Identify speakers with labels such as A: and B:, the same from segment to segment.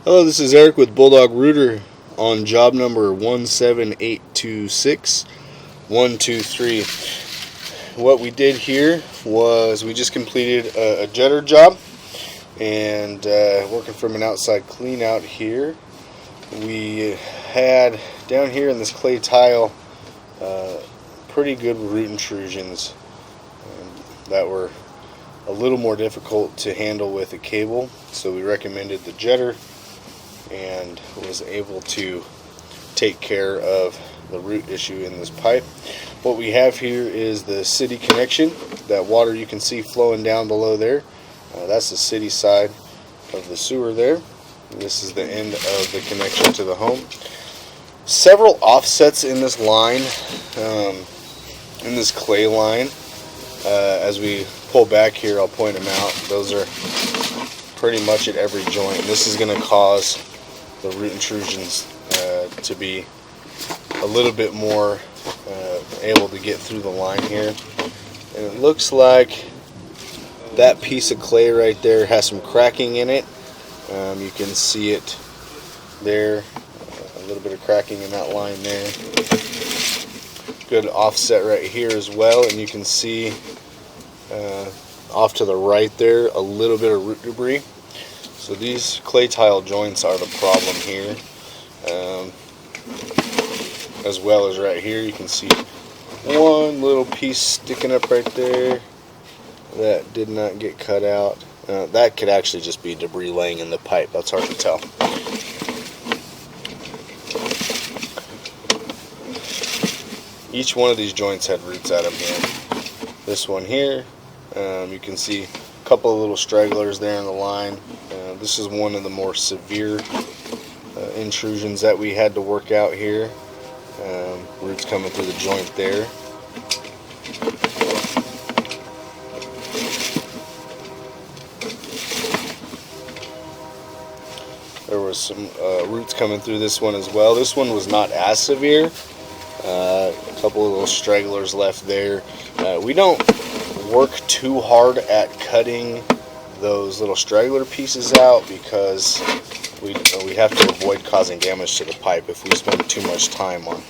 A: Hello, this is Eric with Bulldog Rooter on job number 17826-123. What we did here was we just completed a jetter job and working from an outside clean out here. We had down here in this clay tile pretty good root intrusions that were a little more difficult to handle with a cable, so we recommended the jetter and was able to take care of the root issue in this pipe. What we have here is the city connection. That water you can see flowing down below there, that's the city side of the sewer there. This is the end of the connection to the home. Several offsets in this line, in this clay line. As we pull back here, I'll point them out. Those are pretty much at every joint. This is going to cause the root intrusions to be a little bit more able to get through the line here. And it looks like that piece of clay right there has some cracking in it. You can see it there, a little bit of cracking in that line there. Good offset right here as well, and you can see off to the right there a little bit of root debris. So these clay tile joints are the problem here, as well as right here you can see one little piece sticking up right there that did not get cut out. That could actually just be debris laying in the pipe. That's hard to tell. Each one of these joints had roots at them here. This one here, you can see a couple of little stragglers there in the line. This is one of the more severe intrusions that we had to work out here. Roots coming through the joint there. There was some roots coming through this one as well. This one was not as severe. A couple of little stragglers left there. We don't work too hard at cutting those little straggler pieces out because we have to avoid causing damage to the pipe. If we spend too much time on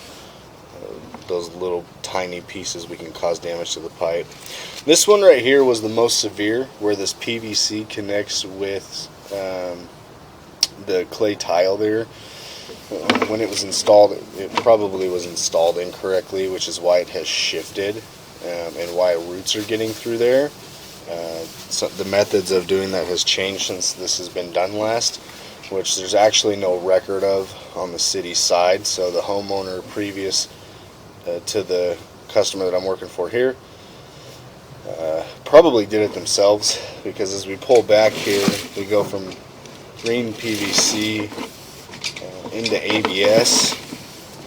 A: those little tiny pieces, we can cause damage to the pipe. This one right here was the most severe, where this PVC connects with the clay tile there. When it was installed, it probably was installed incorrectly, which is why it has shifted and why roots are getting through there. So the methods of doing that has changed since this has been done last, which there's actually no record of on the city side. So the homeowner previous to the customer that I'm working for here probably did it themselves, because as we pull back here, we go from green PVC into ABS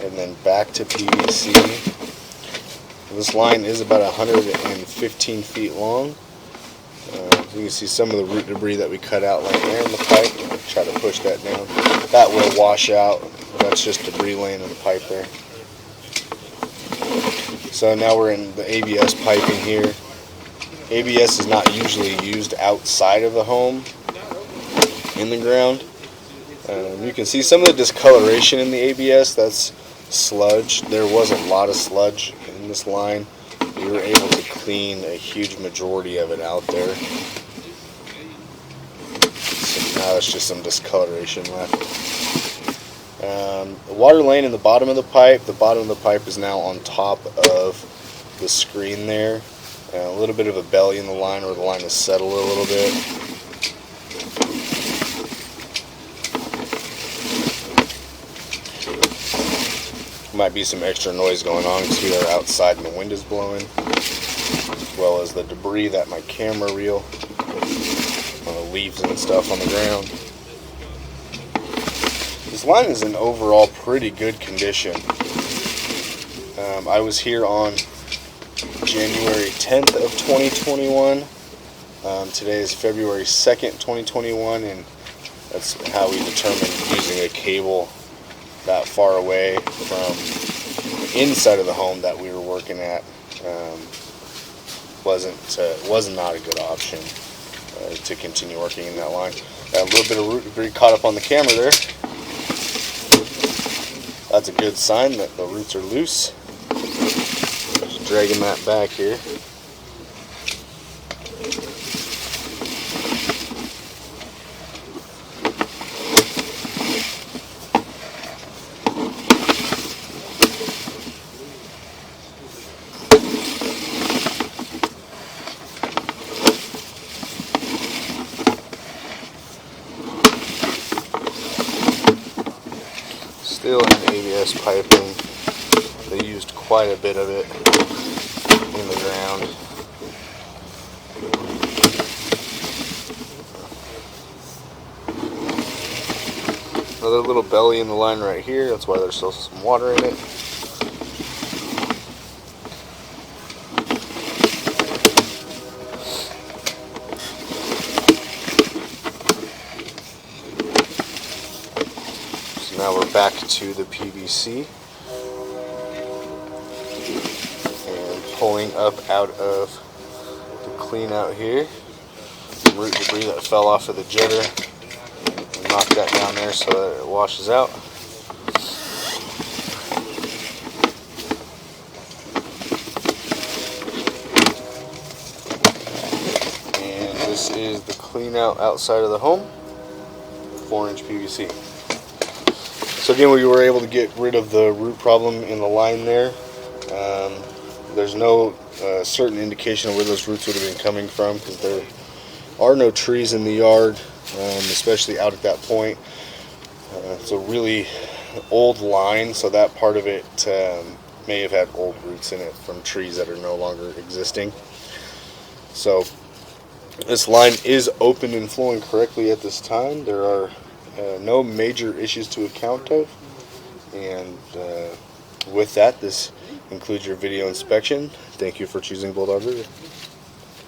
A: and then back to PVC. This line is about 115 feet long. You can see some of the root debris that we cut out right there in the pipe. Try to push that down. That will wash out. That's just debris laying in the pipe there. So now we're in the ABS piping here. ABS is not usually used outside of the home, in the ground. You can see some of the discoloration in the ABS. That's sludge. There was a lot of sludge in this line. We were able to clean a huge majority of it out there. So now it's just some discoloration left. The water laying in the bottom of the pipe. The bottom of the pipe is now on top of the screen there. A little bit of a belly in the line where the line is settled a little bit. Might be some extra noise going on because we are outside and the wind is blowing, as well as the debris that my camera reel, leaves and stuff on the ground. This line is in overall pretty good condition. I was here on January 10th of 2021. Today is February 2nd, 2021, and that's how we determined using a cable that far away from the inside of the home that we were working at was not a good option. to continue working in that line. Got a little bit of root debris caught up on the camera there. That's a good sign that the roots are loose. Just dragging that back here. Still in ABS piping. They used quite a bit of it in the ground. Another little belly in the line right here. That's why there's still some water in it. Now we're back to the PVC and pulling up out of the clean out here. Some root debris that fell off of the jetter. And knock that down there so that it washes out. And this is the clean out outside of the home, 4-inch PVC. So again, we were able to get rid of the root problem in the line there. There's no certain indication of where those roots would have been coming from because there are no trees in the yard, especially out at that point. It's a really old line, so that part of it may have had old roots in it from trees that are no longer existing. So this line is open and flowing correctly at this time. There are no major issues to account of, and with that, this concludes your video inspection. Thank you for choosing Bulldog River.